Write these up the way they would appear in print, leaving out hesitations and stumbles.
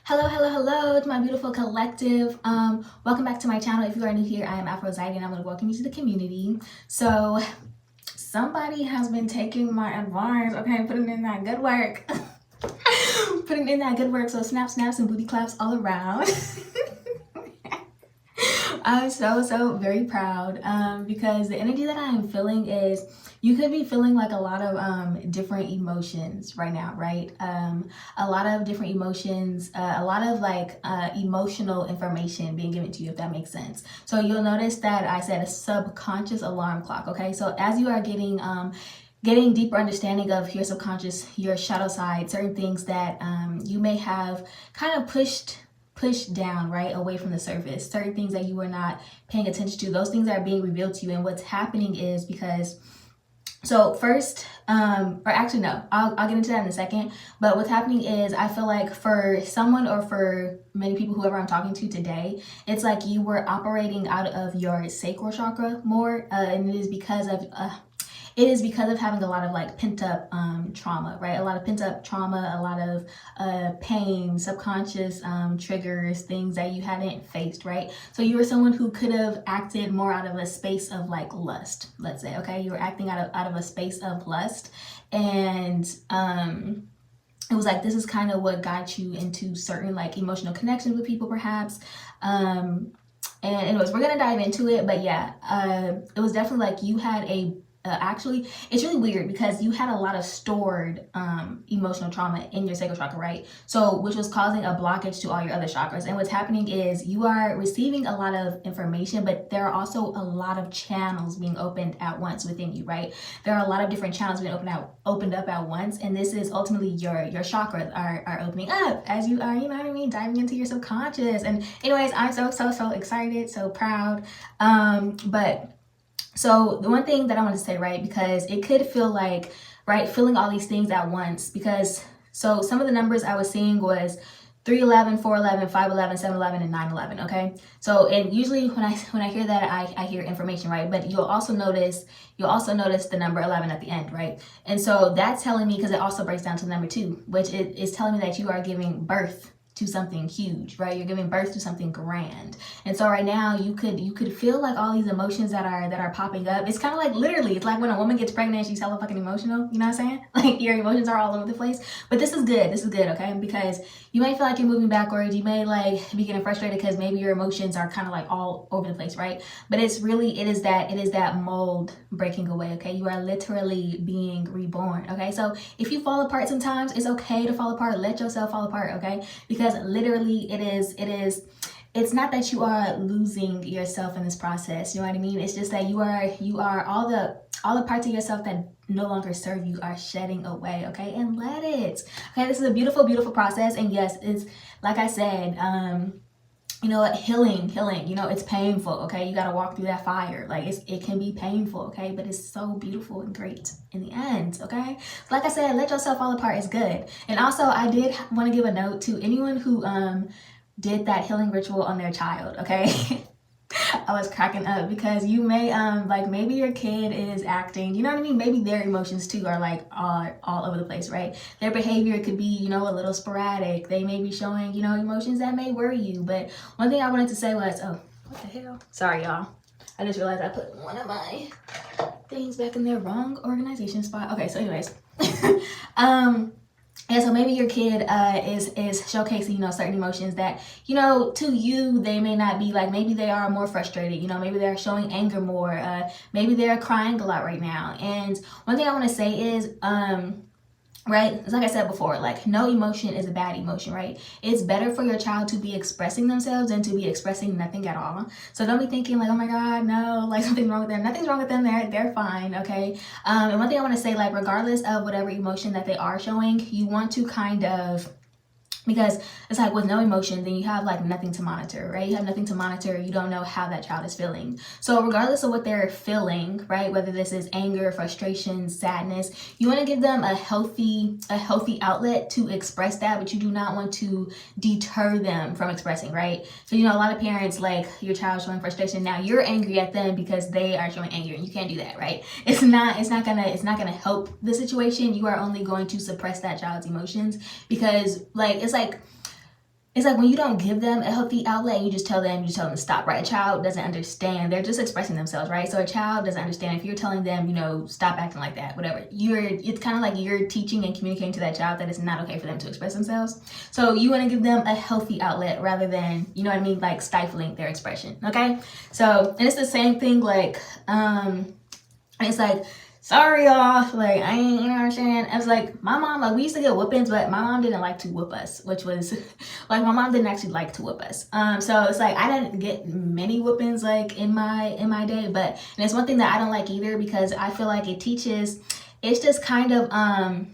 Hello to my beautiful collective. Welcome back to my channel. If you are new here, I am Aphrodite and I'm going to welcome you to the community. So somebody has been taking my advice, okay, putting in that good work. Putting in that good work. So snaps and booty claps all around. I'm so very proud because the energy that I am feeling is you could be feeling like a lot of different emotions right now, right? A lot of different emotions, a lot of like emotional information being given to you, if that makes sense. So you'll notice that I said a subconscious alarm clock, okay? So as you are getting deeper understanding of your subconscious, your shadow side, certain things that you may have kind of pushed down, right, away from the surface, certain things that you were not paying attention to, those things are being revealed to you. And what's happening is because, so first, or actually no, I'll get into that in a second, but what's happening is I feel like for someone or for many people, whoever I'm talking to today, it's like you were operating out of your sacral chakra more, and it is because of having a lot of like pent up trauma, right? A lot of pent up trauma, a lot of pain, subconscious triggers, things that you hadn't faced, right? So you were someone who could have acted more out of a space of like lust, let's say, okay? You were acting out of a space of lust, and it was like, this is kind of what got you into certain like emotional connections with people, perhaps. And anyways, we're gonna dive into it, but yeah, it was definitely like you had actually, it's really weird because you had a lot of stored emotional trauma in your sacral chakra, right? So, which was causing a blockage to all your other chakras. And what's happening is you are receiving a lot of information, but there are also a lot of channels being opened at once within you, right? There are a lot of different channels being opened up at once, and this is ultimately your chakras are opening up as you are, you know what I mean, diving into your subconscious. And anyways, I'm so excited, so proud. But so the one thing that I want to say, right, because it could feel like, right, feeling all these things at once, because so some of the numbers I was seeing was 311, 411, 511, 711, and 911, okay? So, and usually when I hear that, I hear information, right? But you'll also notice the number 11 at the end, right? And so that's telling me, because it also breaks down to the number 2, which is telling me that you are giving birth to something huge, right? You're giving birth to something grand. And so right now you could feel like all these emotions that are popping up. It's kind of like, literally, it's like when a woman gets pregnant, she's hella fucking emotional, you know what I'm saying? Like your emotions are all over the place. But this is good, okay? Because you may feel like you're moving backwards, you may like be getting frustrated because maybe your emotions are kind of like all over the place, right? But it's really, it is that mold breaking away, okay? You are literally being reborn, okay? So if you fall apart sometimes, it's okay to fall apart. Let yourself fall apart, okay? Because literally it's not that you are losing yourself in this process, you know what I mean? It's just that you are all the parts of yourself that no longer serve you are shedding away, okay? And let it, okay? This is a beautiful process. And yes, it's like I said, you know what, healing, you know, it's painful, okay? You got to walk through that fire. Like it can be painful, okay? But it's so beautiful and great in the end, okay? So like I said, let yourself fall apart is good. And also I did want to give a note to anyone who did that healing ritual on their child, okay? I was cracking up because you may like maybe your kid is acting, you know what I mean? Maybe their emotions too are like all over the place, right? Their behavior could be, you know, a little sporadic. They may be showing, you know, emotions that may worry you. But one thing I wanted to say was, oh, what the hell? Sorry, y'all. I just realized I put one of my things back in their wrong organization spot. Okay, so anyways. And so maybe your kid is showcasing, you know, certain emotions that, you know, to you, they may not be like, maybe they are more frustrated, you know, maybe they're showing anger more, maybe they're crying a lot right now. And one thing I want to say is, right, it's like I said before, like no emotion is a bad emotion, right? It's better for your child to be expressing themselves than to be expressing nothing at all. So don't be thinking like, oh my God, no, like something's wrong with them. Nothing's wrong with them. They're fine, okay? And one thing I want to say, like regardless of whatever emotion that they are showing, you want to kind of, because it's like with no emotion, then you have like nothing to monitor, right? You have nothing to monitor. You don't know how that child is feeling. So regardless of what they're feeling, right? Whether this is anger, frustration, sadness, you want to give them a healthy outlet to express that, but you do not want to deter them from expressing, right? So, you know, a lot of parents, like your child showing frustration. Now you're angry at them because they are showing anger, and you can't do that, right? It's not gonna help the situation. You are only going to suppress that child's emotions, because like, it's like, it's like when you don't give them a healthy outlet and you just tell them to stop, right? A child doesn't understand. They're just expressing themselves, right? So a child doesn't understand if you're telling them, stop acting like that, whatever. It's kind of like you're teaching and communicating to that child that it's not okay for them to express themselves. So you want to give them a healthy outlet rather than, like stifling their expression, okay? So, and it's the same thing, like, it's like, sorry y'all, like I ain't, you know what I'm saying? I was like, my mom, like we used to get whoopings, but my mom didn't like to whoop us, which was like my mom didn't actually like to whoop us. So it's like I didn't get many whoopings like in my day, but and it's one thing that I don't like either because I feel like it teaches, it's just kind of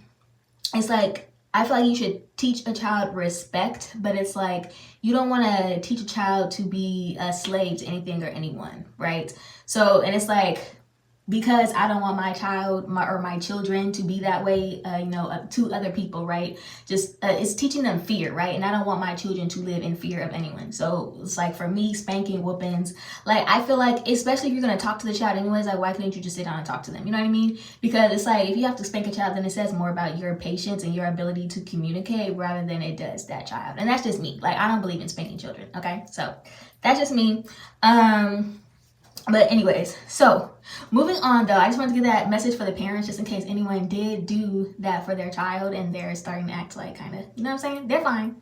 it's like I feel like you should teach a child respect, but it's like you don't want to teach a child to be a slave to anything or anyone, right? So, and it's like, because I don't want my child or my children to be that way, to other people, right? Just it's teaching them fear, right? And I don't want my children to live in fear of anyone. So it's like for me, spanking, whoopings, like I feel like, especially if you're gonna talk to the child anyways, like why couldn't you just sit down and talk to them? You know what I mean? Because it's like if you have to spank a child, then it says more about your patience and your ability to communicate rather than it does that child. And that's just me. Like I don't believe in spanking children. Okay, so that's just me. But anyways, so moving on though, I just wanted to give that message for the parents just in case anyone did do that for their child and they're starting to act like kind of, you know what I'm saying? They're fine.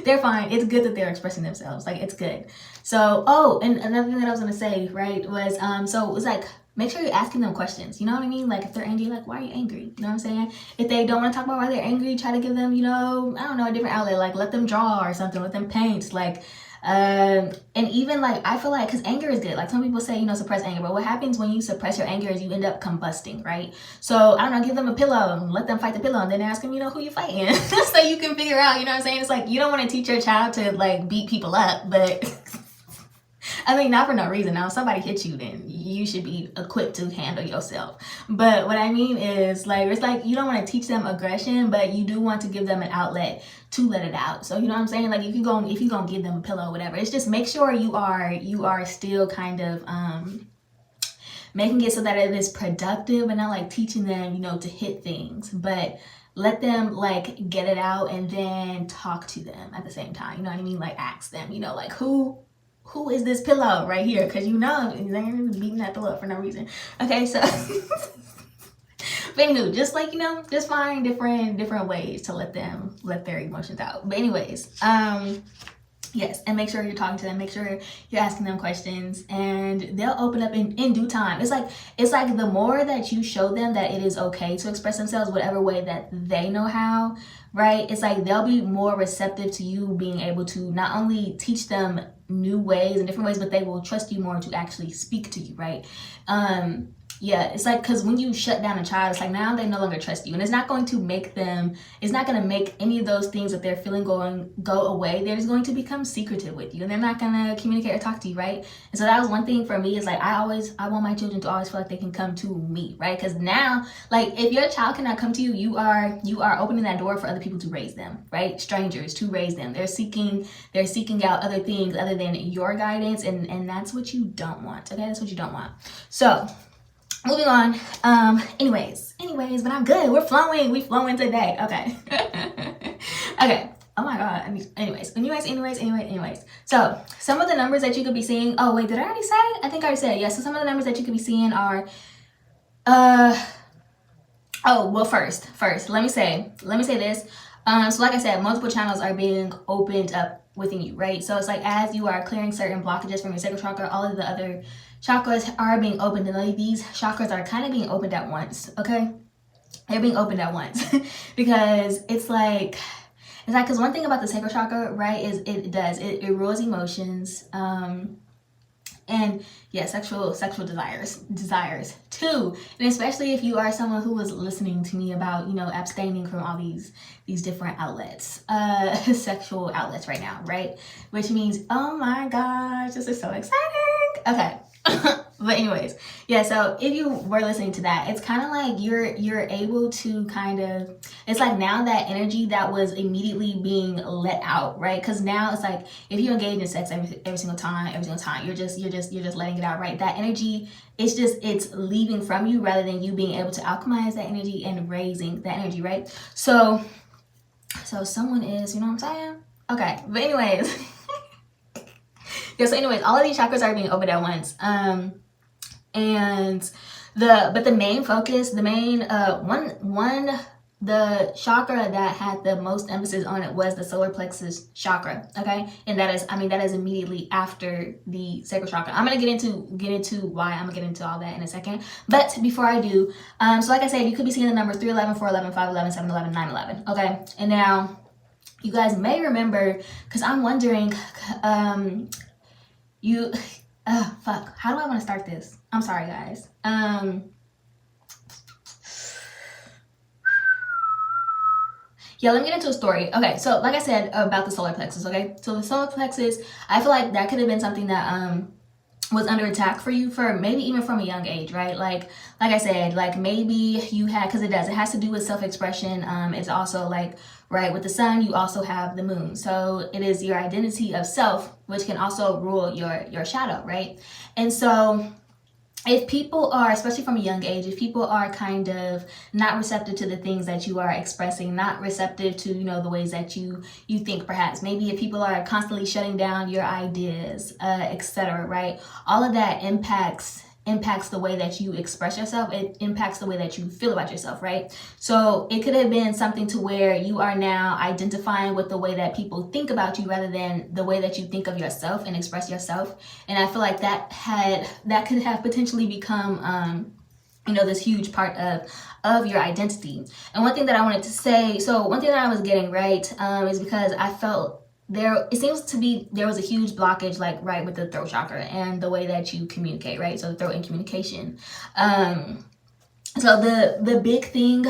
They're fine. It's good that they're expressing themselves. Like it's good. So, oh, and another thing that I was going to say, right, was, so it was like, make sure you're asking them questions. You know what I mean? Like if they're angry, like, why are you angry? You know what I'm saying? If they don't want to talk about why they're angry, try to give them, I don't know, a different outlet. Like let them draw or something, let them paint. Like, and even like I feel like because anger is good, like some people say suppress anger, but what happens when you suppress your anger is you end up combusting, right? So I don't know, give them a pillow and let them fight the pillow and then ask them who you fighting so you can figure out, you know what I'm saying? It's like you don't want to teach your child to like beat people up, but I mean, not for no reason. Now, if somebody hits you, then you should be equipped to handle yourself. But what I mean is, like, it's like you don't want to teach them aggression, but you do want to give them an outlet to let it out. So you know what I'm saying? Like, if you're gonna give them a pillow or whatever, it's just make sure you are still kind of making it so that it is productive and not like teaching them, to hit things, but let them like get it out and then talk to them at the same time. You know what I mean? Like ask them, like who is this pillow right here? Because they're beating that pillow up for no reason. Okay, so but anywho, just like just find different ways to let their emotions out. But anyways, yes, and make sure you're talking to them, make sure you're asking them questions, and they'll open up in due time. It's like the more that you show them that it is okay to express themselves whatever way that they know how, right? It's like they'll be more receptive to you being able to not only teach them new ways and different ways, but they will trust you more to actually speak to you, right? Yeah, it's like, because when you shut down a child, it's like now they no longer trust you, and it's not going to make any of those things that they're feeling go away. They're just going to become secretive with you, and they're not going to communicate or talk to you, right? And so that was one thing for me, is like I want my children to always feel like they can come to me, right? Because now, like if your child cannot come to you, you are opening that door for other people to raise them, right? Strangers to raise them. They're seeking out other things other than your guidance, and that's what you don't want. Okay, that's what you don't want. So moving on. Anyways, but I'm good. We flowing today. Okay. Okay. Oh my god. Anyways. So some of the numbers that you could be seeing. Oh wait, did I already say? I think I already said. Yeah. So some of the numbers that you could be seeing are. Oh well. First, let me say this. So like I said, multiple channels are being opened up within you, right? So it's like as you are clearing certain blockages from your sacral chakra, all of the other chakras are being opened, and like these chakras are kind of being opened at once. Okay, they're being opened at once because it's like because one thing about the sacral chakra, right, is it rules emotions, and yeah, sexual desires too. And especially if you are someone who was listening to me about abstaining from all these different outlets, sexual outlets right now, right? Which means, oh my gosh, this is so exciting. Okay. But anyways, yeah, so if you were listening to that, it's kind of like you're able to it's like now that energy that was immediately being let out, right? Because now it's like if you engage in sex every single time, you're just letting it out, right? That energy, it's leaving from you rather than you being able to alchemize that energy and raising that energy, right? So someone is, you know what I'm saying? Okay, but anyways. Yeah, so anyways, all of these chakras are being opened at once. And the main focus, the main the chakra that had the most emphasis on it was the solar plexus chakra. Okay, and that is immediately after the sacral chakra. I'm gonna get into why. I'm gonna get into all that in a second. But before I do, so like I said, you could be seeing the numbers 311, 411, 511, 711, 911. Okay, and now you guys may remember, because I'm wondering, fuck, how do I want to start this? I'm sorry, guys. Yeah, let me get into a story. Okay, so like I said about the solar plexus, okay? So the solar plexus, I feel like that could have been something that was under attack for you, for maybe even from a young age, right? Like I said, like maybe you had, because it has to do with self-expression. It's also like, right, with the sun, you also have the moon. So it is your identity of self, which can also rule your shadow, right? And so if people are, especially from a young age, if people are kind of not receptive to the things that you are expressing, not receptive to, the ways that you think, perhaps, maybe if people are constantly shutting down your ideas, etc., right? All of that impacts the way that you express yourself. It impacts the way that you feel about yourself, right? So it could have been something to where you are now identifying with the way that people think about you rather than the way that you think of yourself and express yourself. And I feel like that could have potentially become this huge part of your identity. And one thing that I wanted to say, so one thing that I was getting right is because I felt it seems to be there was a huge blockage, like right with the throat chakra and the way that you communicate, right? So the throat and communication. So the big thing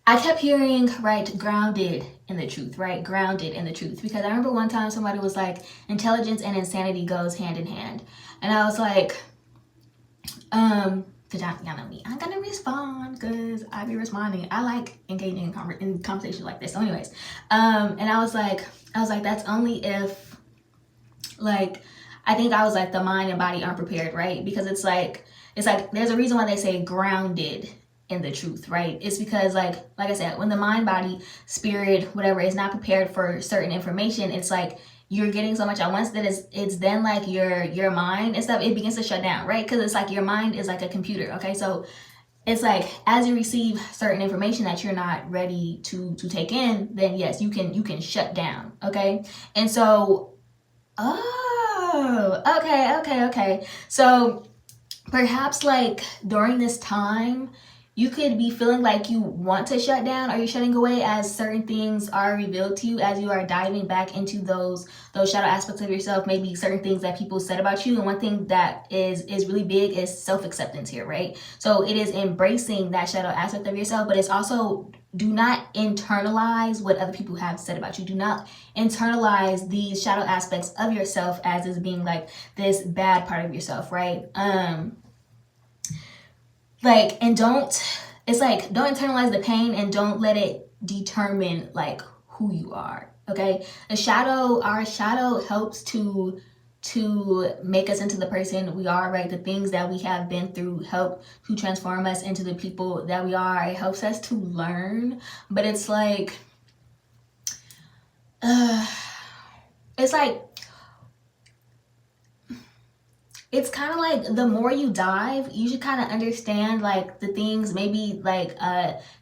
I kept hearing, right, grounded in the truth, right? Grounded in the truth. Because I remember one time somebody was like, intelligence and insanity goes hand in hand. And I was like, because y'all know me, I'm gonna respond because I be responding. I like engaging in conversations like this. So anyways, and I was like, that's only if, like, I think I was like, the mind and body aren't prepared, right? Because it's like there's a reason why they say grounded in the truth, right? It's because like I said, when the mind, body, spirit, whatever is not prepared for certain information, it's like you're getting so much at once that it's then like your mind and stuff, it begins to shut down, right? Because it's like your mind is like a computer, okay? So it's like as you receive certain information that you're not ready to take in, then yes, you can shut down, okay? And so, okay. So perhaps like during this time, you could be feeling like you want to shut down, or you're shutting away as certain things are revealed to you as you are diving back into those shadow aspects of yourself, maybe certain things that people said about you. And one thing that is really big is self-acceptance here, right? So it is embracing that shadow aspect of yourself, but it's also, do not internalize what other people have said about you. Do not internalize these shadow aspects of yourself as is being like this bad part of yourself, right? And don't internalize the pain and don't let it determine like who you are, okay? Our shadow helps to make us into the person we are, right? The things that we have been through help to transform us into the people that we are. It helps us to learn, but it's like, it's kind of like the more you dive, you should kind of understand like the things, maybe like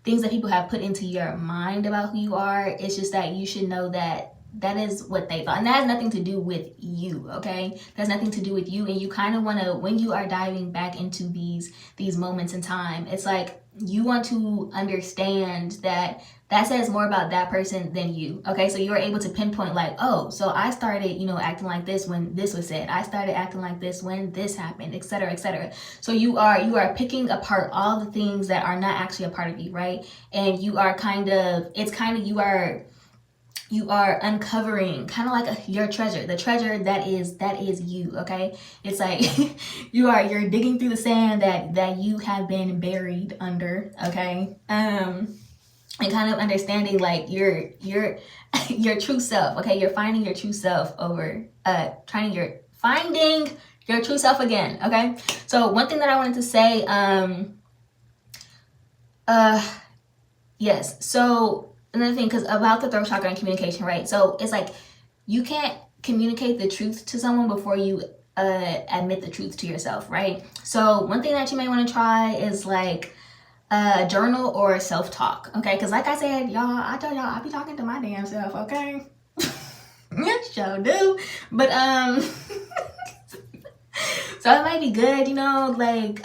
things that people have put into your mind about who you are. It's just that you should know that that is what they thought, and that has nothing to do with you, okay? That's nothing to do with you. And you kind of want to, when you are diving back into these moments in time, it's like you want to understand that says more about that person than you, okay? So you're able to pinpoint like, oh, so I started, acting like this when this was said. I started acting like this when this happened, etc., etc. So you are picking apart all the things that are not actually a part of you, right? And you are you are uncovering kind of like your treasure, the treasure that is you, okay? It's like you're digging through the sand that you have been buried under, okay? And kind of understanding like your true self, okay? You're finding your true self over finding your true self again, okay? So one thing that I wanted to say, yes, so another thing, because about the throat chakra and communication, right? So it's like you can't communicate the truth to someone before you admit the truth to yourself, right? So one thing that you may want to try is like journal or self-talk, okay? Because like I said, y'all, I told y'all I be talking to my damn self, okay? Sure do. But so it might be good, you know, like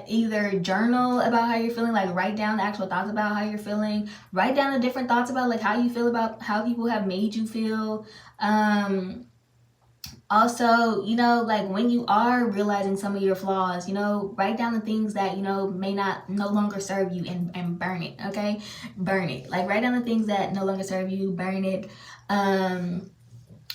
either journal about how you're feeling, like write down the actual thoughts about how you're feeling, write down the different thoughts about like how you feel about how people have made you feel. Also, you know, like when you are realizing some of your flaws, you know, write down the things that, you know, may not no longer serve you and burn it, okay? Burn it. Like write down the things that no longer serve you, burn it.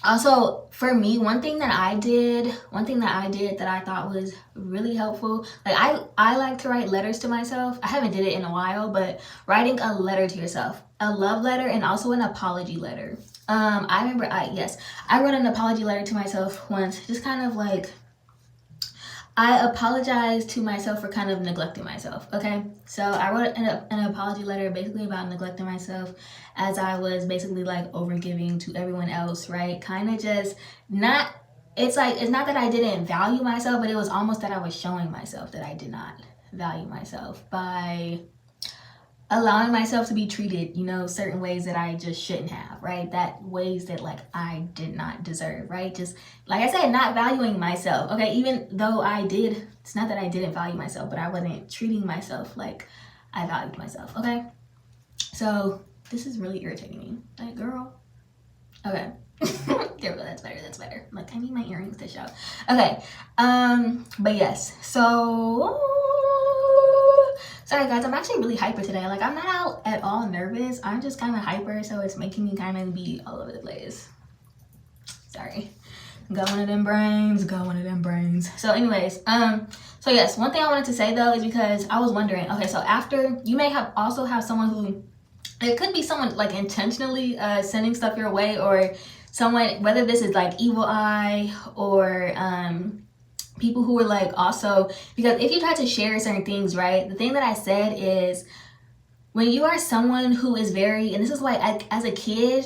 Also, for me, one thing that I did that I thought was really helpful, like I like to write letters to myself. I haven't did it in a while, but writing a letter to yourself, a love letter and also an apology letter. I remember I wrote an apology letter to myself once, just kind of like, I apologized to myself for kind of neglecting myself, okay? So I wrote an apology letter basically about neglecting myself as I was basically like overgiving to everyone else, right? Kind of just not, it's not that I didn't value myself, but it was almost that I was showing myself that I did not value myself by allowing myself to be treated, you know, certain ways that I just shouldn't have, right? That ways that like I did not deserve, right? Just like I said, not valuing myself, okay? Even though I did, it's not that I didn't value myself, but I wasn't treating myself like I valued myself, okay? So this is really irritating me, like, girl. Okay. There we go, that's better. Like, I need my earrings to show. Okay, but yes, so sorry guys, I'm actually really hyper today. Like, I'm not out at all nervous. I'm just kind of hyper, so it's making me kind of be all over the place. Sorry. Got one of them brains. So anyways, so yes, one thing I wanted to say though is because I was wondering, okay, so after, you may also have someone who, it could be someone like intentionally sending stuff your way, or someone, whether this is like evil eye or people who are like also, because if you try to share certain things, right, the thing that I said is when you are someone who is very, and this is why as a kid,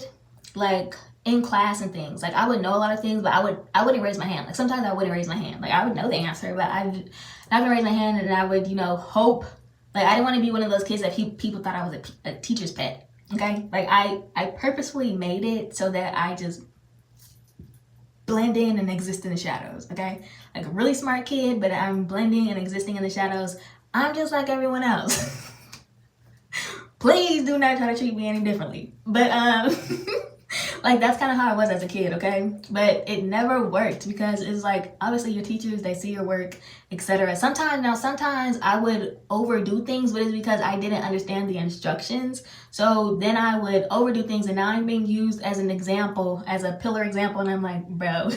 like in class and things, like I would know a lot of things, but I wouldn't raise my hand. Like sometimes I wouldn't raise my hand. Like I would know the answer, but I would not raise my hand, and I would, you know, hope. Like I didn't want to be one of those kids that people thought I was a teacher's pet. Okay, like I purposefully made it so that I just blend in and exist in the shadows. Okay, like a really smart kid, but I'm blending and existing in the shadows. I'm just like everyone else. Please do not try to treat me any differently. But like that's kind of how I was as a kid, okay? But it never worked because it's like, obviously your teachers, they see your work, etc. Sometimes I would overdo things, but it's because I didn't understand the instructions. So then I would overdo things, and now I'm being used as an example, as a pillar example, and I'm like, bro,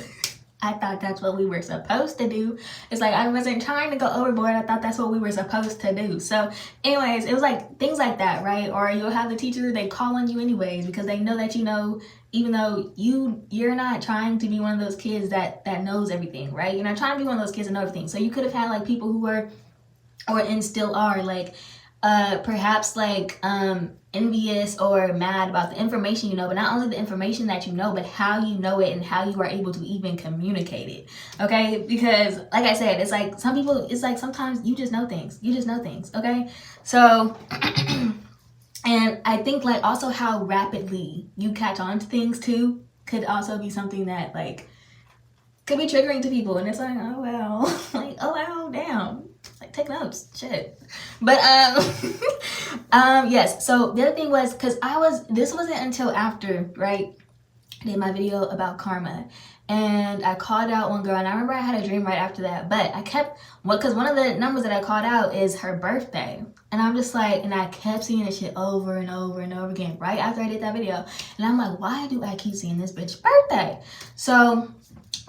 I thought that's what we were supposed to do. It's like I wasn't trying to go overboard. I thought that's what we were supposed to do. So anyways, it was like things like that, right? Or you'll have the teacher, they call on you anyways because they know that you know, even though you're not trying to be one of those kids that knows everything, right? You're not trying to be one of those kids that know everything. So you could have had like people who were, or and still are, like perhaps like envious or mad about the information you know, but not only the information that you know, but how you know it and how you are able to even communicate it. Okay, because like I said, it's like some people, it's like sometimes you just know things, okay? So and I think like also how rapidly you catch on to things too could also be something that like could be triggering to people, and it's like, oh well, like, oh wow, damn, like take notes, shit. But yes, so the other thing was, because this wasn't until after, right, I did my video about karma, and I called out one girl, and I remember I had a dream right after that, but I kept, because one of the numbers that I called out is her birthday, and I'm just like, and I kept seeing this shit over and over and over again right after I did that video, and I'm like, why do I keep seeing this bitch birthday? So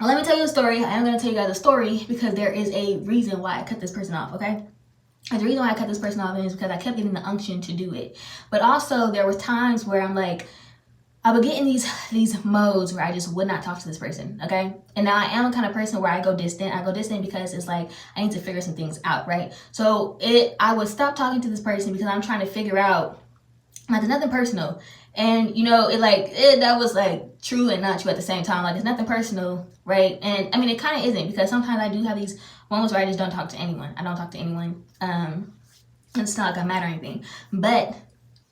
let me tell you a story. I am going to tell you guys a story because there is a reason why I cut this person off, okay? And the reason why I cut this person off is because I kept getting the unction to do it. But also there was times where I'm like, I would get in these modes where I just would not talk to this person, okay? And now I am the kind of person where I go distant. I go distant because it's like I need to figure some things out, right? So I would stop talking to this person because I'm trying to figure out, like, there's nothing personal. And that was like true and not true at the same time. Like, it's nothing personal, right? And I mean, it kind of isn't, because sometimes I do have these moments where I just don't talk to anyone. I don't talk to anyone. It's not like I'm mad or anything, but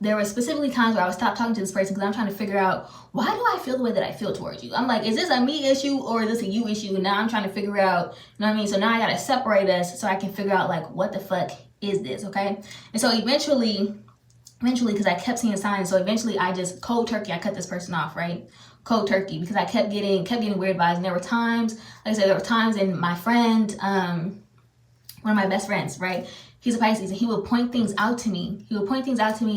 there were specifically times where I would stop talking to this person because I'm trying to figure out, why do I feel the way that I feel towards you? I'm like, is this a me issue or is this a you issue? And now I'm trying to figure out, you know what I mean? So now I gotta separate us so I can figure out, like, what the fuck is this, okay? And so eventually, because I kept seeing signs, so eventually I just cold turkey, I cut this person off, right? Cold turkey, because I kept getting weird vibes. And there were times, like I said, there were times, and my friend, one of my best friends, right? He's a Pisces, and he would point things out to me. And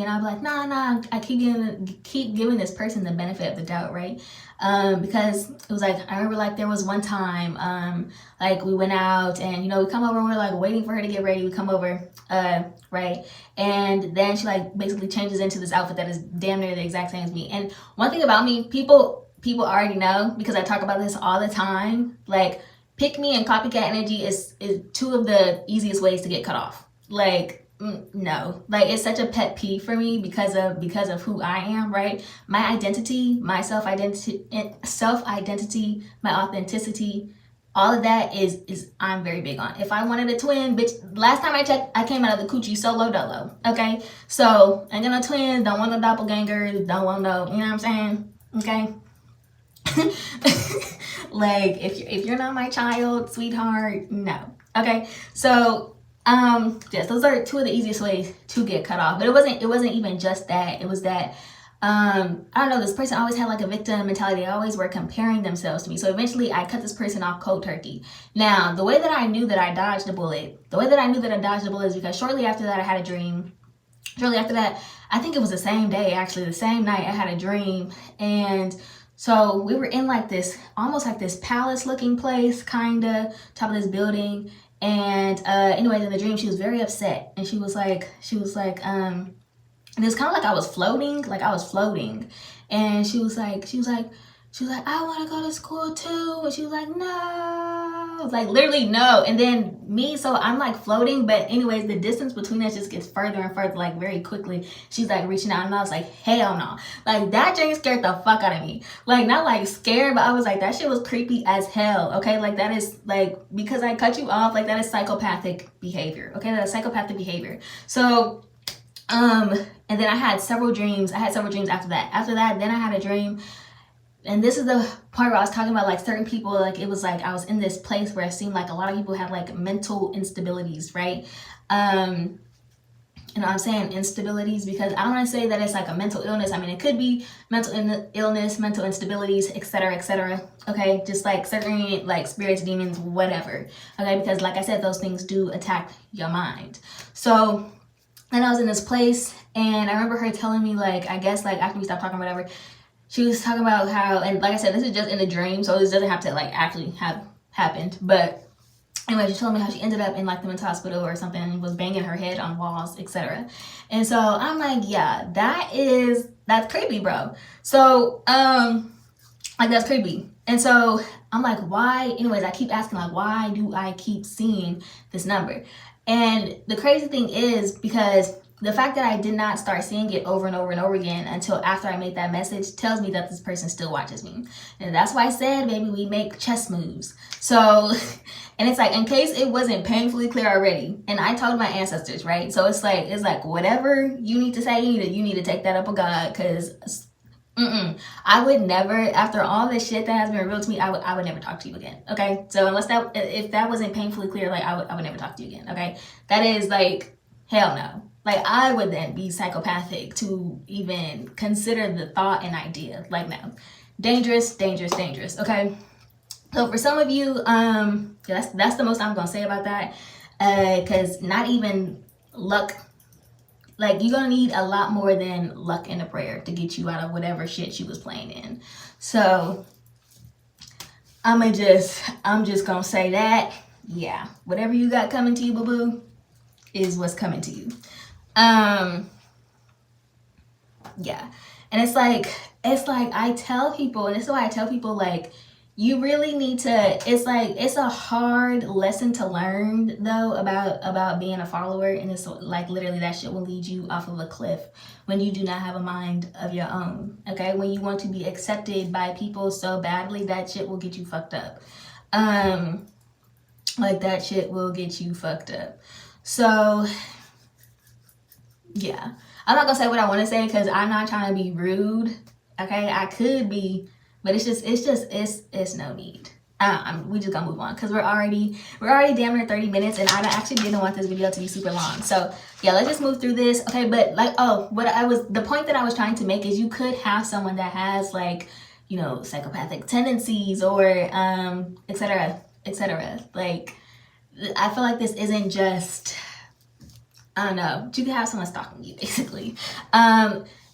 I'd be like, nah. I keep giving this person the benefit of the doubt, right? Because it was like, I remember, like, there was one time, like, we went out, and we come over, we're like waiting for her to get ready. We come over, right? And then she, like, basically changes into this outfit that is damn near the exact same as me. And one thing about me, people already know, because I talk about this all the time, like, pick me and copycat energy is two of the easiest ways to get cut off. Like, no, like, it's such a pet peeve for me because of who I am, right? My identity, my self-identity, my authenticity, all of that is I'm very big on. If I wanted a twin, bitch, last time I checked, I came out of the coochie solo dolo, okay? So, ain't got no twins, don't want no doppelgangers, don't want no, you know what I'm saying, okay? Like, if you're not my child, sweetheart, no, okay? So, yes, those are two of the easiest ways to get cut off. But it wasn't even just that. It was that, I don't know, this person always had like a victim mentality. They always were comparing themselves to me. So eventually I cut this person off cold turkey. Now, the way that I knew that I dodged a bullet is because shortly after that I had a dream. Shortly after that, I think it was the same day, actually, the same night, I had a dream. And so we were in like this, almost like this palace looking place, kinda, top of this building. And anyways, in the dream, she was very upset, and she was like, and it was kind of like I was floating, and she was like, I want to go to school too, and she was like, no, like, literally no. And then me, so I'm like floating, but anyways, the distance between us just gets further and further, like, very quickly. She's like reaching out, and I was like, hell no. Like, that dream scared the fuck out of me. Like, not like scared, but I was like, that shit was creepy as hell, okay? Like, that is, like, because I cut you off, like, that is psychopathic behavior, okay? That is psychopathic behavior. So, and then I had several dreams after that. Then I had a dream. And this is the part where I was talking about, like, certain people, like, it was like I was in this place where it seemed like a lot of people had, like, mental instabilities, right? And I'm saying instabilities because I don't want to say that it's like a mental illness. I mean, it could be mental illness, mental instabilities, etc., okay? Just like certain, like, spirits, demons, whatever, okay? Because, like I said, those things do attack your mind. So then I was in this place, and I remember her telling me, like, I guess, like, after we stopped talking, whatever, she was talking about how, and like I said, this is just in a dream, so this doesn't have to, like, actually have happened. But anyway, she told me how she ended up in, like, the mental hospital or something, and was banging her head on walls, etc. And so I'm like, yeah, that's creepy, bro. So, like, that's creepy. And so I'm like, why? Anyways, I keep asking, like, why do I keep seeing this number? And the crazy thing is, because the fact that I did not start seeing it over and over and over again until after I made that message tells me that this person still watches me. And that's why I said, baby, we make chess moves. So, and it's like, in case it wasn't painfully clear already, and I told my ancestors, right? So it's like whatever you need to say, you need to take that up with God, because I would never, after all this shit that has been revealed to me, I would never talk to you again, okay? So if that wasn't painfully clear, like, I would never talk to you again, okay? That is, like, hell no. Like, I would then be psychopathic to even consider the thought and idea. Like, no. Dangerous, okay? So for some of you, that's the most I'm gonna say about that, because not even luck, like, you're gonna need a lot more than luck and a prayer to get you out of whatever shit she was playing in. So I'm just gonna say that, yeah, whatever you got coming to you, boo-boo, is what's coming to you. Yeah. And it's like I tell people, and this is why I tell people, like, you really need to, it's a hard lesson to learn though about being a follower, and it's like literally that shit will lead you off of a cliff when you do not have a mind of your own. Okay, when you want to be accepted by people so badly, that shit will get you fucked up. Like that shit will get you fucked up. So yeah, I'm not gonna say what I want to say because I'm not trying to be rude. Okay, I could be, but it's no need. We just gonna move on because we're already damn near 30 minutes, and I actually didn't want this video to be super long. So yeah, let's just move through this. Okay, but like, the point that I was trying to make is you could have someone that has like, you know, psychopathic tendencies or etc. etc. Like, I feel like this isn't just, I don't know, you could have someone stalking you basically.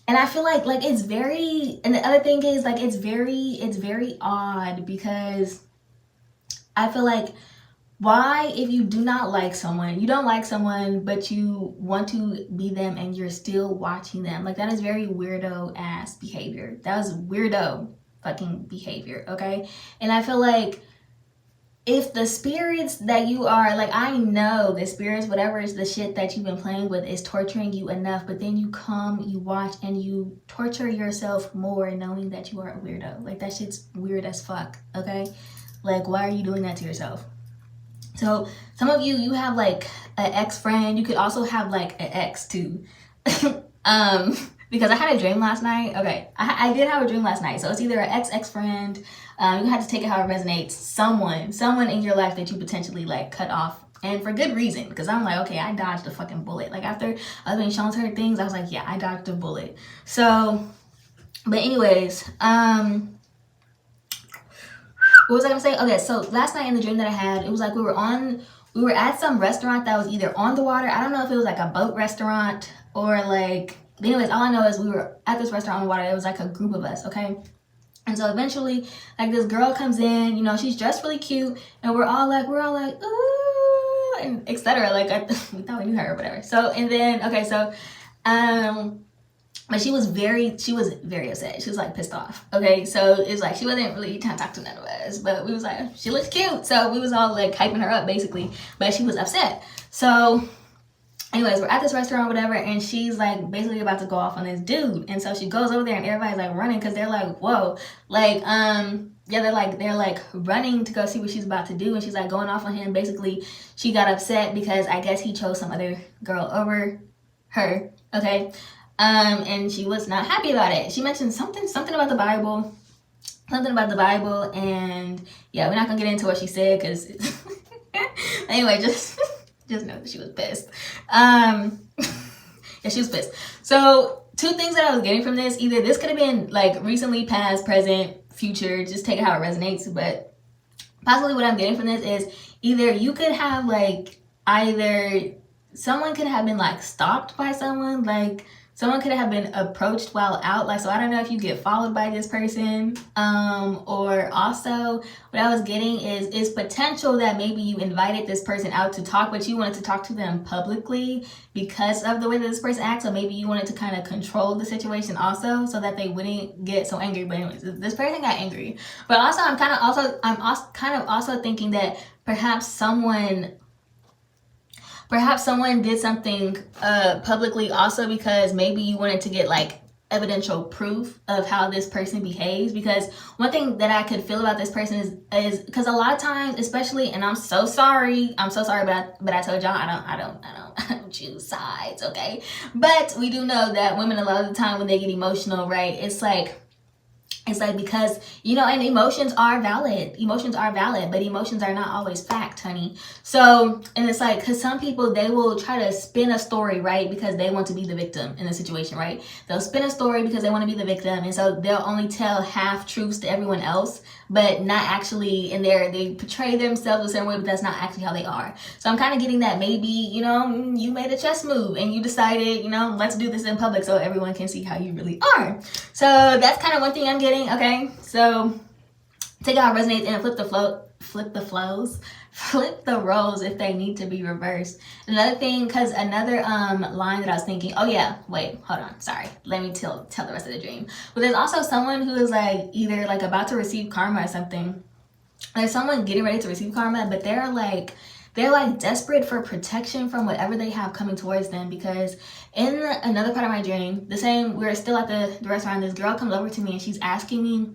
And I feel like it's very, and the other thing is like it's very odd because I feel like, why, if you do not like someone, you don't like someone, but you want to be them and you're still watching them, like that is very weirdo ass behavior. That was weirdo fucking behavior, okay? And I feel like if the spirits that you are, like, I know the spirits, whatever is the shit that you've been playing with is torturing you enough, but then you come, you watch, and you torture yourself more knowing that you are a weirdo. Like, that shit's weird as fuck, okay? Like, why are you doing that to yourself? So, some of you have, like, an ex-friend. You could also have, like, an ex, too. Because I had a dream last night. Okay, I did have a dream last night. So, it's either an ex-friend. You have to take it how it resonates. Someone in your life that you potentially like cut off, and for good reason. Because I'm like, okay, I dodged a fucking bullet. Like after I've been shown certain things, I was like, yeah, I dodged a bullet. So, but anyways, what was I gonna say? Okay, so last night in the dream that I had, it was like we were at some restaurant that was either on the water. I don't know if it was like a boat restaurant or like. Anyways, all I know is we were at this restaurant on the water. It was like a group of us. Okay. And so eventually, like this girl comes in, you know, she's dressed really cute, and we're all like, ooh, and etc. Like we thought we knew her or whatever. So and then but she was very upset. She was like pissed off. Okay, so it's like she wasn't really trying to talk to none of us, but we was like, she looks cute, so we was all like hyping her up basically, but she was upset. So. Anyways, we're at this restaurant or whatever, and she's like basically about to go off on this dude. And so she goes over there and everybody's like running because they're like, whoa. Like, yeah, they're like running to go see what she's about to do. And she's like going off on him. Basically, she got upset because I guess he chose some other girl over her. Okay. And she was not happy about it. She mentioned something about the Bible. And yeah, we're not gonna get into what she said because anyway, just know that she was pissed. Yeah, she was pissed. So 2 things that I was getting from this, either this could have been like recently, past, present, future, just take it how it resonates, but possibly what I'm getting from this is either you could have like, either someone could have been like stalked by someone, like someone could have been approached while out, like, so I don't know if you get followed by this person, or also what I was getting is potential that maybe you invited this person out to talk, but you wanted to talk to them publicly because of the way that this person acts, so maybe you wanted to kind of control the situation also so that they wouldn't get so angry. But anyways, this person got angry, but also I'm kind of also thinking that perhaps someone did something publicly also because maybe you wanted to get like evidential proof of how this person behaves. Because one thing that I could feel about this person is because a lot of times, especially, and I'm so sorry, but I told y'all I don't choose sides, okay? But we do know that women, a lot of the time when they get emotional, right, it's like because, you know, and emotions are valid, but emotions are not always fact, honey. So, and it's like, because some people, they will try to spin a story, right, because they want to be the victim in the situation, right? They'll spin a story because they want to be the victim, and so they'll only tell half truths to everyone else, but not actually, and they portray themselves a certain way, but that's not actually how they are. So I'm kind of getting that maybe, you know, you made a chess move and you decided, you know, let's do this in public so everyone can see how you really are. So that's kind of one thing I'm getting. Okay, so take out resonates and flip the roles if they need to be reversed. Another thing, because another line that I was thinking, oh yeah, wait, hold on, sorry, let me tell the rest of the dream. But there's also someone who is like either like about to receive karma or something. there's someone getting ready to receive karma, but they're like desperate for protection from whatever they have coming towards them. Because in another part of my dream, we're still at the restaurant, this girl comes over to me and she's asking me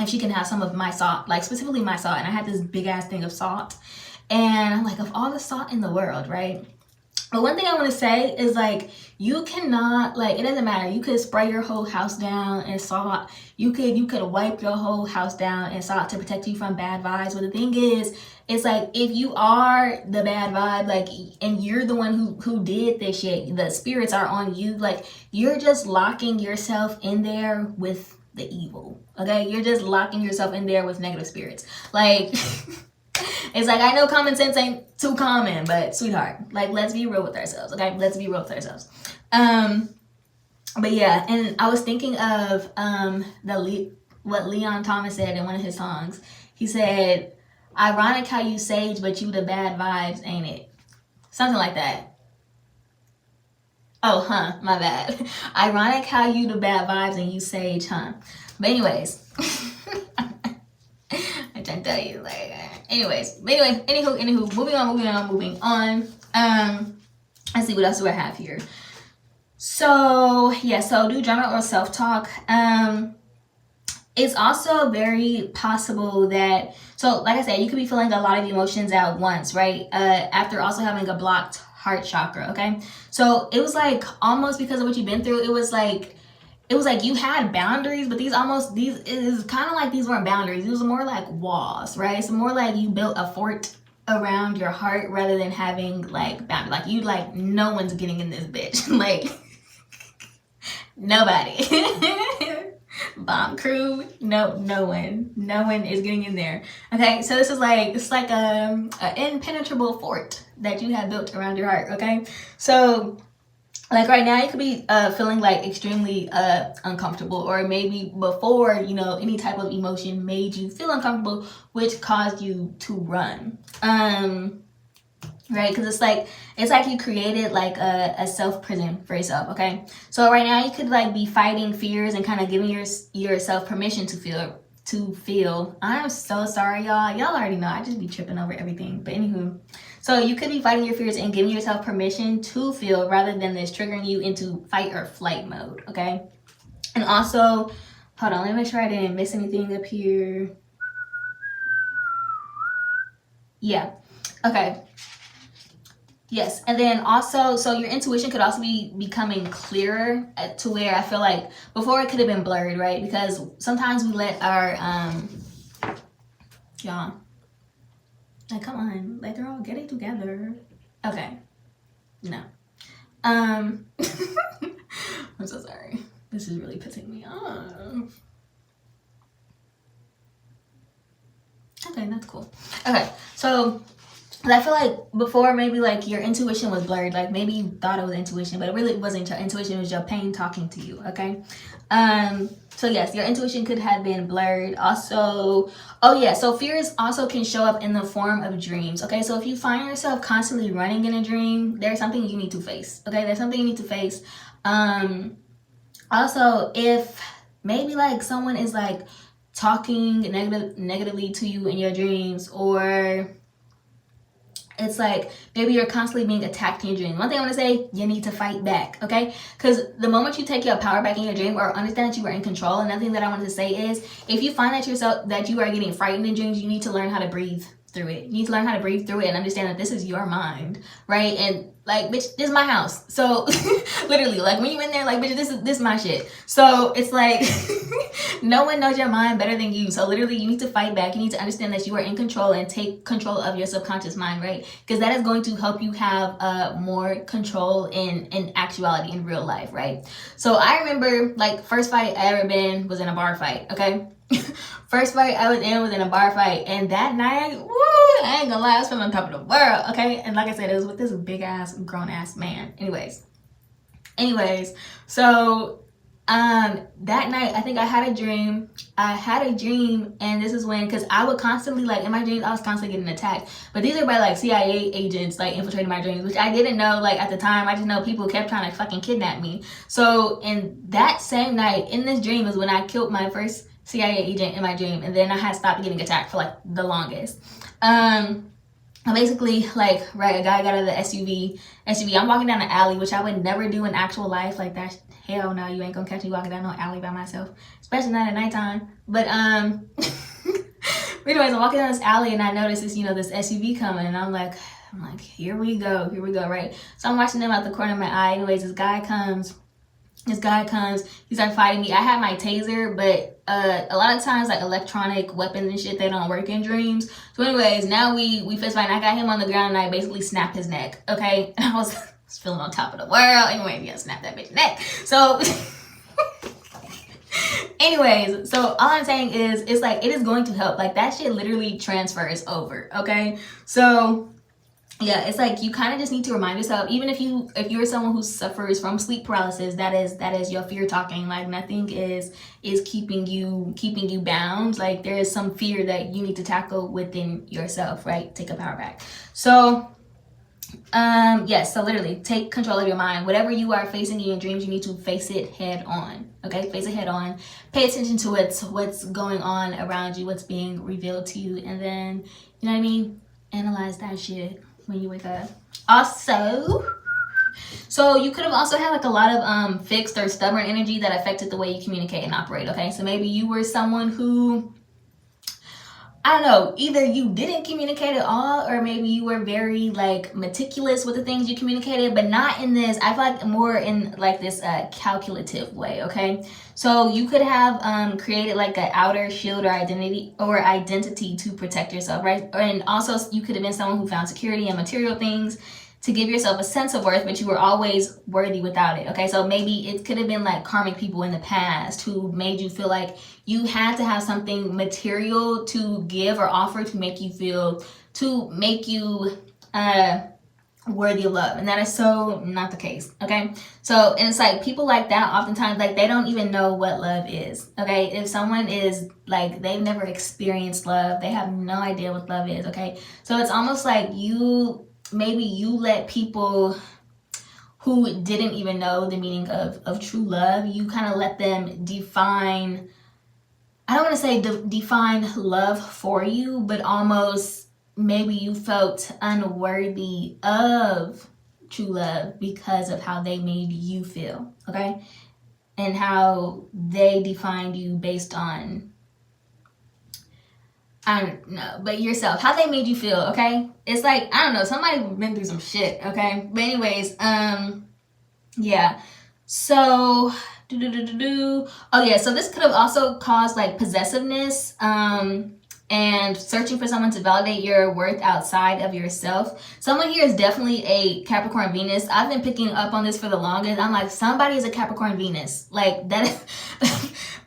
if she can have some of my salt, like specifically my salt. And I had this big ass thing of salt, and I'm like, of all the salt in the world, right? But one thing I want to say is, like, you cannot, like, it doesn't matter. You could spray your whole house down in salt. You could wipe your whole house down in salt to protect you from bad vibes. But the thing is, it's like, if you are the bad vibe, like, and you're the one who did this shit, the spirits are on you, like, you're just locking yourself in there with the evil, okay? You're just locking yourself in there with negative spirits. Like... It's like, I know common sense ain't too common, but sweetheart, like, let's be real with ourselves, okay? Let's be real with ourselves. But yeah, and I was thinking of what Leon Thomas said in one of his songs. He said, ironic how you sage, but you the bad vibes, ain't it? Something like that. Oh, my bad. Ironic how you the bad vibes and you sage, But anyways, I'm trying to tell you, like... Anyway, moving on. Let's see what else do I have here. So yeah, so do journal or self-talk. It's also very possible that, so like I said, you could be feeling a lot of emotions at once, right? After also having a blocked heart chakra, okay? So it was like, almost because of what you've been through, it was like you had boundaries, but these is kind of like these weren't boundaries. It was more like walls, right? It's more like you built a fort around your heart rather than having like boundaries. Like, you, like, no one's getting in this bitch. Like, nobody. Bomb crew, no one is getting in there. Okay, so this is like, it's like a impenetrable fort that you have built around your heart. Okay, so like right now you could be feeling like extremely uncomfortable, or maybe before, you know, any type of emotion made you feel uncomfortable, which caused you to run. Right, because it's like you created like a self prison for yourself. Okay, so right now you could like be fighting fears and kind of giving yourself permission to feel. I'm so sorry, y'all already know I just be tripping over everything, but anywho, so you could be fighting your fears and giving yourself permission to feel rather than this triggering you into fight or flight mode. Okay, and also, hold on, let me make sure I didn't miss anything up here. Yeah, okay. Yes, and then also, so your intuition could also be becoming clearer to where I feel like before it could have been blurred, right? Because sometimes we let our, y'all, like, come on, like, they're all getting together. Okay, no. I'm so sorry. This is really pissing me off. Okay, that's cool. Okay, so... I feel like before, maybe like your intuition was blurred. Like maybe you thought it was intuition, but it really wasn't your intuition. It was your pain talking to you. Okay. So yes, your intuition could have been blurred. Also, oh yeah, so fears also can show up in the form of dreams. Okay. So if you find yourself constantly running in a dream, there's something you need to face. Okay. There's something you need to face. Also, if maybe like someone is like talking negatively to you in your dreams, or it's like maybe you're constantly being attacked in your dream. One thing I want to say, you need to fight back, okay? Because the moment you take your power back in your dream or understand that you are in control, another thing that I wanted to say is, if you find that you are getting frightened in dreams, you need to learn how to breathe through it. You need to learn how to breathe through it and understand that this is your mind, right? And like, bitch, this is my house. So literally, like when you in there, like, bitch, this is my shit. So it's like no one knows your mind better than you. So literally, you need to fight back. You need to understand that you are in control and take control of your subconscious mind, right? Because that is going to help you have more control in actuality, in real life, right? So I remember, like, first fight I ever been in was in a bar fight, okay? First fight I was in a bar fight, and that night, woo, I ain't gonna lie, I was feeling on top of the world, okay? And like I said, it was with this big ass, grown ass man. Anyways, so that night, I think I had a dream, and this is when, because I would constantly, like, in my dreams, I was constantly getting attacked, but these are by, like, CIA agents, like, infiltrating my dreams, which I didn't know, like, at the time. I just know people kept trying to fucking kidnap me. So in that same night, in this dream, is when I killed my first CIA agent in my dream, and then I had stopped getting attacked for like the longest. Basically, like, right, a guy got out of the SUV. I'm walking down an alley, which I would never do in actual life. Like, that, hell no, you ain't gonna catch me walking down no alley by myself, especially not at nighttime. But anyways, I'm walking down this alley and I notice this, this SUV coming, and I'm like, here we go, right? So I'm watching them out the corner of my eye. Anyways, this guy comes, he starts fighting me. I had my taser, but a lot of times, like, electronic weapons and shit, they don't work in dreams. So anyways, now we fist fight, and I got him on the ground, and I basically snapped his neck, okay? And I was feeling on top of the world. Anyway, yeah, snap that bitch neck. So anyways, so all I'm saying is, it's like, it is going to help. Like, that shit literally transfers over, okay? So yeah, it's like, you kind of just need to remind yourself, even if you're someone who suffers from sleep paralysis, that is your fear talking. Like, nothing is keeping you bound. Like, there is some fear that you need to tackle within yourself, right? Take a power back. So yes, so literally take control of your mind. Whatever you are facing in your dreams, you need to face it head on. Okay, face it head on. Pay attention to what's going on around you, what's being revealed to you, and then, you know what I mean, analyze that shit when you wake up. Also, so you could have also had like a lot of fixed or stubborn energy that affected the way you communicate and operate. Okay, so maybe you were someone who, I don't know, either you didn't communicate at all, or maybe you were very like meticulous with the things you communicated, but not in this, I feel like more in like this calculative way. Okay, so you could have created like an outer shield or identity to protect yourself, right? And also you could have been someone who found security in material things to give yourself a sense of worth, but you were always worthy without it. Okay, so maybe it could have been like karmic people in the past who made you feel like you had to have something material to give or offer to make you worthy of love, and that is so not the case. Okay, so, and it's like people like that oftentimes, like, they don't even know what love is. Okay, if someone is like, they've never experienced love, they have no idea what love is. Okay, so it's almost like maybe you let people who didn't even know the meaning of true love, you kind of let them define, I don't want to say define love for you, but almost maybe you felt unworthy of true love because of how they made you feel, okay? And how they defined you based on, I don't know, but yourself, how they made you feel, okay? It's like, I don't know, somebody been through some shit, okay? But anyways, yeah. So, oh yeah, so this could have also caused like possessiveness, and searching for someone to validate your worth outside of yourself. Someone here is definitely a Capricorn Venus. I've been picking up on this for the longest. I'm like, somebody is a Capricorn Venus. Like, that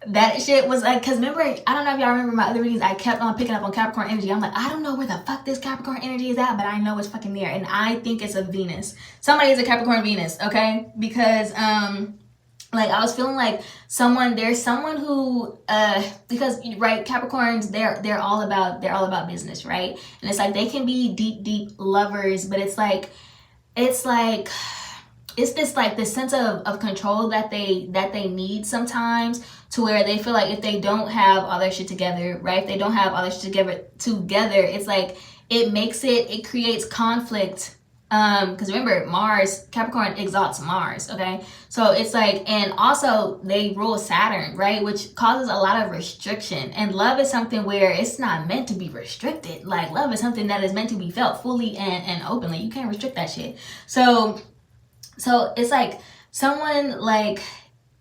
that shit was like, because remember, I don't know if y'all remember my other readings, I kept on picking up on Capricorn energy. I'm like, I don't know where the fuck this Capricorn energy is at, but I know it's fucking there. And I think it's a Venus. Somebody is a Capricorn Venus, okay? Because, like, I was feeling like there's someone who, because, right, Capricorns, they're all about business, right? And it's like, they can be deep lovers, but it's this like this sense of control that they need sometimes, to where they feel like if they don't have all their shit together, right? If they don't have all their shit together, it's like, it creates conflict. Because remember, Capricorn exalts Mars, okay? So it's like, and also they rule Saturn, right? Which causes a lot of restriction. And love is something where it's not meant to be restricted. Like, love is something that is meant to be felt fully and openly. You can't restrict that shit. So it's like, someone, like,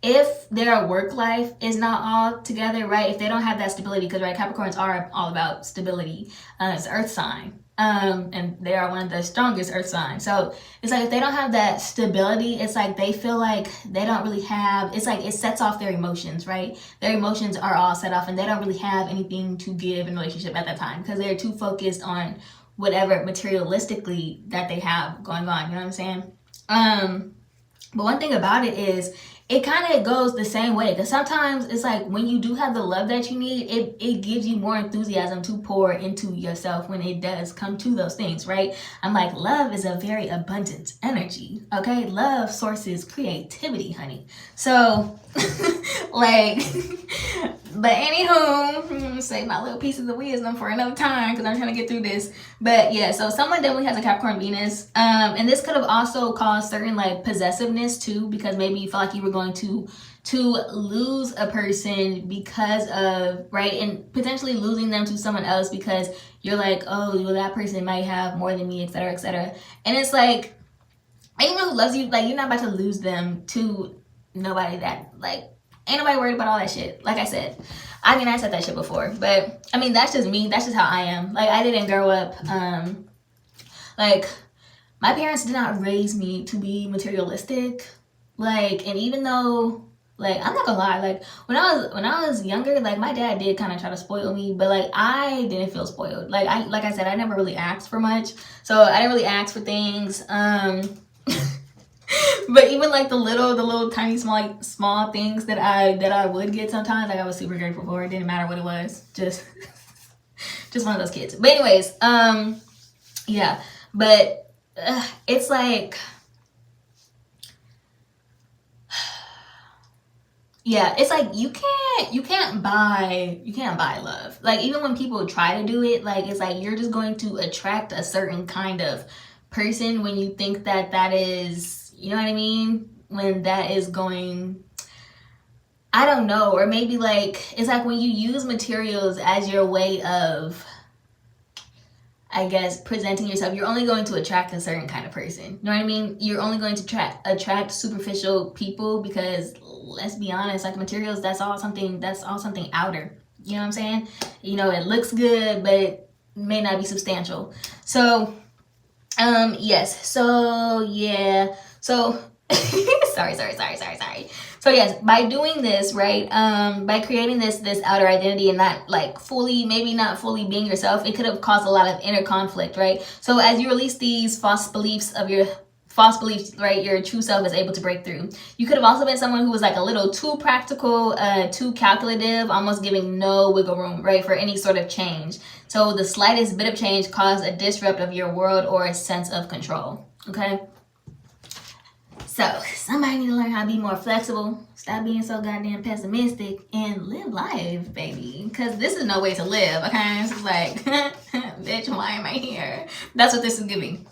if their work life is not all together, right? If they don't have that stability, because, right, Capricorns are all about stability. It's an earth sign. And they are one of the strongest earth signs. So it's like, if they don't have that stability, it's like they feel like they don't really have, it's like it sets off their emotions, right? Their emotions are all set off, and they don't really have anything to give in a relationship at that time, because they're too focused on whatever materialistically that they have going on. You know what I'm saying? But one thing about it is, it kind of goes the same way, because sometimes it's like, when you do have the love that you need, it gives you more enthusiasm to pour into yourself when it does come to those things, right? I'm like, love is a very abundant energy, okay? Love sources creativity, honey. So like, But anywho, save my little pieces of wisdom for another time because I'm trying to get through this. But yeah, so someone definitely has a Capricorn Venus. And this could have also caused certain like possessiveness too, because maybe you felt like you were going to lose a person because of, right, and potentially losing them to someone else because you're like, oh, well, that person might have more than me, etc., etc. And it's like, anyone who loves you, like, you're not about to lose them to nobody that, like, ain't nobody worried about all that shit. Like I said, I mean, I said that shit before, but I mean, that's just me. That's just how I am. Like, I didn't grow up, like, my parents did not raise me to be materialistic. Like, and even though, like, I'm not gonna lie, like, when I was younger, like, my dad did kind of try to spoil me, but like, I didn't feel spoiled. Like I said, I never really asked for much, so I didn't really ask for things. But even like the little tiny small things that I would get sometimes, like, I was super grateful for. It didn't matter what it was, just one of those kids. But anyways, yeah, but it's like, yeah, it's like you can't buy love. Like, even when people try to do it, like, it's like you're just going to attract a certain kind of person when you think that is, you know what I mean? When that is going, I don't know, or maybe like, it's like when you use materials as your way of, I guess, presenting yourself, you're only going to attract a certain kind of person. You know what I mean? You're only going to attract superficial people because, let's be honest, like, materials, that's all something outer. You know what I'm saying? You know, it looks good, but it may not be substantial. So, yes. So, yeah. So, sorry. So yes, by doing this, right, by creating this outer identity and not like maybe not fully being yourself, it could have caused a lot of inner conflict, right? So as you release these false beliefs, right, your true self is able to break through. You could have also been someone who was like a little too practical, too calculative, almost giving no wiggle room, right, for any sort of change. So the slightest bit of change caused a disrupt of your world or a sense of control, okay? So somebody need to learn how to be more flexible, stop being so goddamn pessimistic, and live life, baby. Because this is no way to live, okay? This is like, bitch, why am I here? That's what this is giving.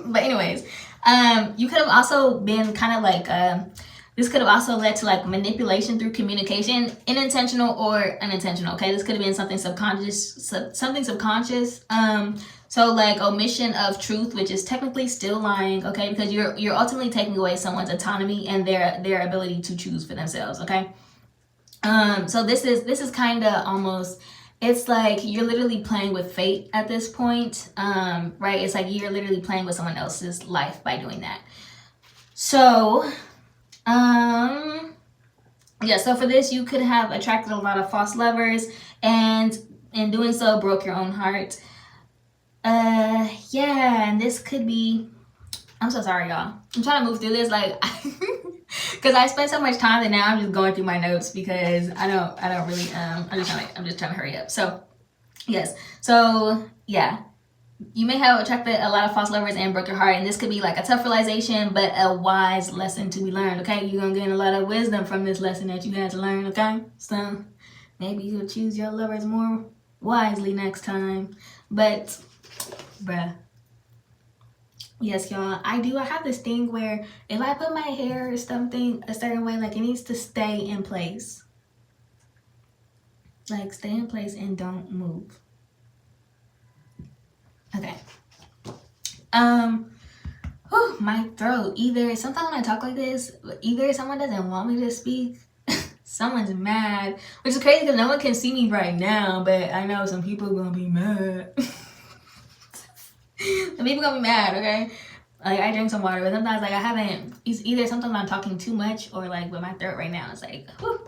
But anyways, you could have also been kind of like, this could have also led to like manipulation through communication, unintentional or unintentional, okay? This could have been something subconscious. So like omission of truth, which is technically still lying, okay? Because you're ultimately taking away someone's autonomy and their ability to choose for themselves, okay? So this is kind of almost, it's like you're literally playing with fate at this point, right? It's like you're literally playing with someone else's life by doing that. So, yeah, so for this, you could have attracted a lot of false lovers and in doing so broke your own heart. Yeah, and this could be, I'm so sorry, y'all. I'm trying to move through this, like, because I spent so much time that now I'm just going through my notes because I don't really, I'm just trying to hurry up. So, yes. So, yeah. You may have attracted a lot of false lovers and broke your heart, and this could be like a tough realization, but a wise lesson to be learned, okay? You're going to gain a lot of wisdom from this lesson that you had to learn, okay? So, maybe you'll choose your lovers more wisely next time. But, bruh. Yes, y'all. I have this thing where if I put my hair or something a certain way, like, it needs to stay in place. Like, stay in place and don't move. Okay. My throat. Either sometimes when I talk like this, either someone doesn't want me to speak, someone's mad, which is crazy because no one can see me right now, but I know some people are gonna be mad. Some people gonna be mad, okay? Like, I drink some water, but sometimes, like, it's either sometimes I'm talking too much or, like, with my throat right now, it's like, whew,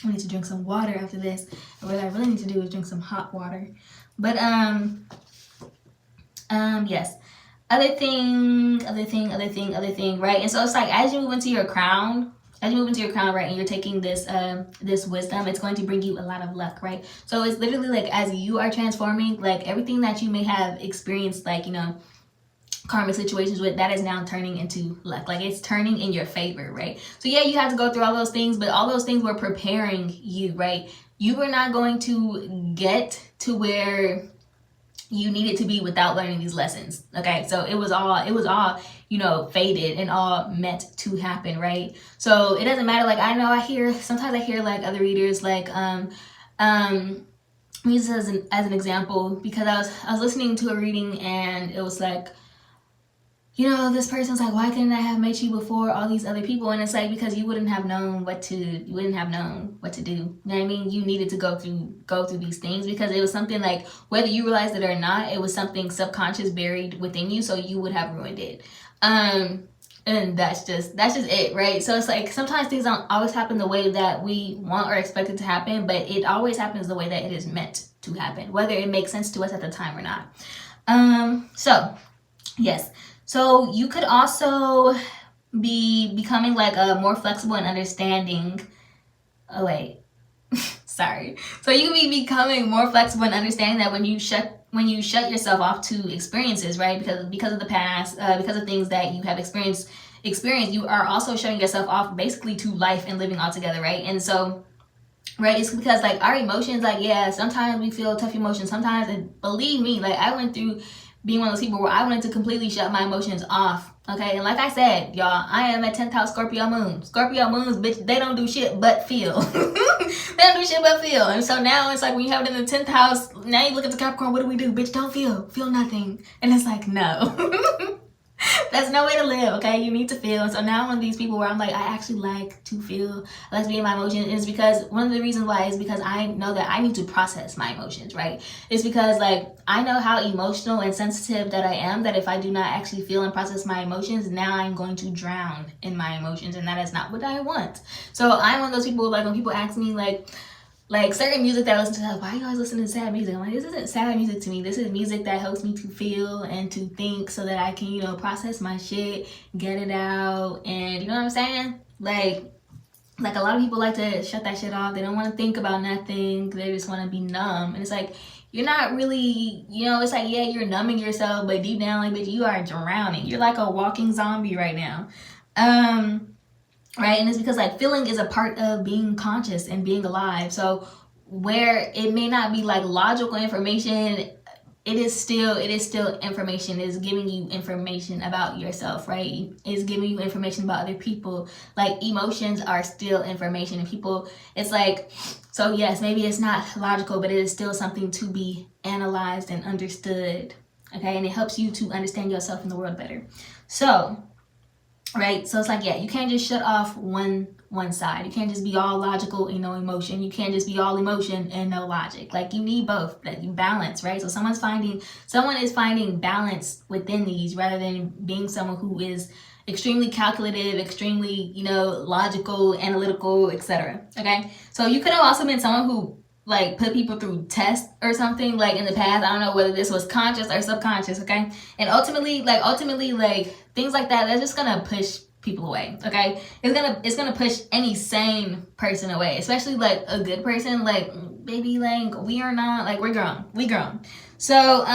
I need to drink some water after this. And what I really need to do is drink some hot water. But, yes. Other thing, right? And so it's like, as you move into your crown, right, and you're taking this this wisdom, it's going to bring you a lot of luck, right? So it's literally like, as you are transforming, like, everything that you may have experienced, like, you know, karmic situations with, that is now turning into luck. Like, it's turning in your favor, right? So yeah, you have to go through all those things, but all those things were preparing you, right, you were not going to get to where you needed to be without learning these lessons. Okay, so it was all fated and all meant to happen, right? So it doesn't matter. Like, I know sometimes I hear like other readers like use this as an example, because I was listening to a reading and it was like, this person's like, why couldn't I have met you before all these other people? And it's like, because you wouldn't have known what to do. You know what I mean? You needed to go through these things, because it was something like, whether you realized it or not, it was something subconscious buried within you, so you would have ruined it. And that's just it, right? So it's like, sometimes things don't always happen the way that we want or expect it to happen, but it always happens the way that it is meant to happen, whether it makes sense to us at the time or not. So yes. So you could also be becoming like a more flexible and understanding. Oh wait, sorry. So you can be becoming more flexible and understanding that when you shut yourself off to experiences, right? Because of the past, because of things that you have experienced, you are also shutting yourself off basically to life and living altogether, right? And so, right, it's because like our emotions, like, yeah, sometimes we feel tough emotions, sometimes, and believe me, like, I went through being one of those people where I wanted to completely shut my emotions off. Okay, and like I said, y'all, I am a 10th house Scorpio moon. Scorpio moons, bitch, they don't do shit but feel. They don't do shit but feel. And so now it's like, when you have it in the 10th house, now you look at the Capricorn, what do we do? Bitch, don't feel nothing. And it's like, no. That's no way to live, okay? You need to feel. So now I'm one of these people where I'm like, I actually like to feel. I like to be in my emotions. And it's because, one of the reasons why is because I know that I need to process my emotions, right? It's because, like, I know how emotional and sensitive that I am, that if I do not actually feel and process my emotions, now I'm going to drown in my emotions, and that is not what I want. So I'm one of those people, like, when people ask me, like certain music that I listen to, like, why are you always listening to sad music? I'm like, this isn't sad music to me. This is music that helps me to feel and to think, so that I can, process my shit, get it out, and you know what I'm saying? Like a lot of people like to shut that shit off. They don't want to think about nothing. They just want to be numb. And it's like, you're not really, it's like, yeah, you're numbing yourself, but deep down, like, bitch, you are drowning. You're like a walking zombie right now. Right? And it's because, like, feeling is a part of being conscious and being alive. So where it may not be like logical information, it is still information. It's giving you information about yourself, right? It's giving you information about other people. Like, emotions are still information, and people, it's like, so yes, maybe it's not logical, but it is still something to be analyzed and understood. Okay, and it helps you to understand yourself in the world better. So, right, so it's like, yeah, you can't just shut off one side. You can't just be all logical and no emotion. You can't just be all emotion and no logic. Like, you need both. Like, you balance, right? So someone is finding balance within these, rather than being someone who is extremely calculative, extremely, logical, analytical, etc. Okay, so you could have also been someone who, like, put people through tests or something, like, in the past. I don't know whether this was conscious or subconscious, okay? And ultimately, things like that, they're just gonna push people away, okay? It's gonna push any sane person away, especially, like, a good person. Like, baby, like, we are not, like, we're grown. So,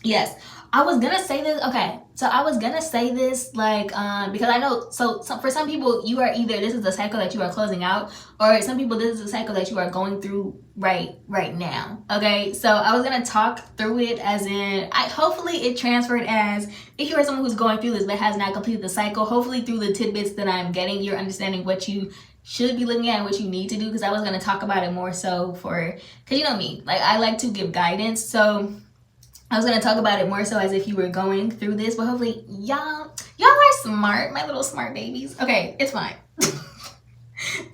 yes. I was gonna say this, okay, so I was gonna say this, like, because I know, so for some people, you are either, this is the cycle that you are closing out, or some people, this is the cycle that you are going through right now, okay? So I was gonna talk through it as in, hopefully it transferred as, if you are someone who's going through this but has not completed the cycle, hopefully through the tidbits that I'm getting, you're understanding what you should be looking at and what you need to do, because I was gonna talk about it more so because you know me, like, I like to give guidance, so I was going to talk about it more so as if you were going through this, but hopefully y'all are smart, my little smart babies. Okay, it's fine.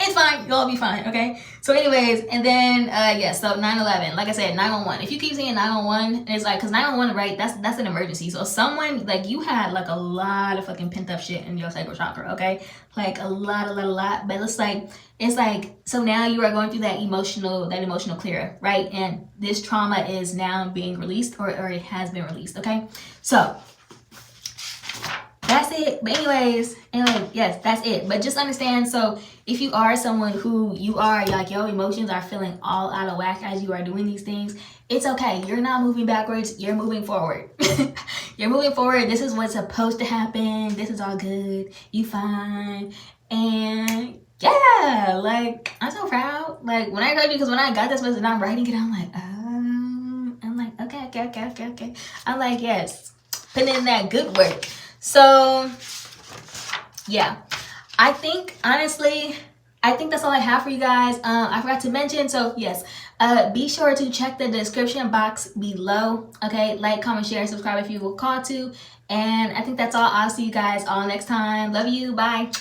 It's fine. You'll be fine, okay? So anyways, and then, so 9/11, like I said, 911. If you keep saying 911, it's like, because 911, right, that's an emergency. So someone, like, you had, like, a lot of fucking pent up shit in your sacral chakra, okay? Like, a lot. But it's like, so now you are going through that emotional clear, right? And this trauma is now being released, or it has been released, okay? So that's it. But anyways, yes, that's it. But just understand, so if you are someone who you are, like, your emotions are feeling all out of whack as you are doing these things, it's okay. You're not moving backwards. You're moving forward. You're moving forward. This is what's supposed to happen. This is all good. You fine. And yeah, like I'm so proud. Like when I got you, because when I got this message and I'm writing it, I'm like, okay. I'm like, yes, putting in that good work. So yeah, I think honestly, I think that's all I have for you guys. I forgot to mention, so yes, be sure to check the description box below. Okay, like, comment, share, subscribe if you will call to. And I think that's all. I'll see you guys all next time. Love you. Bye.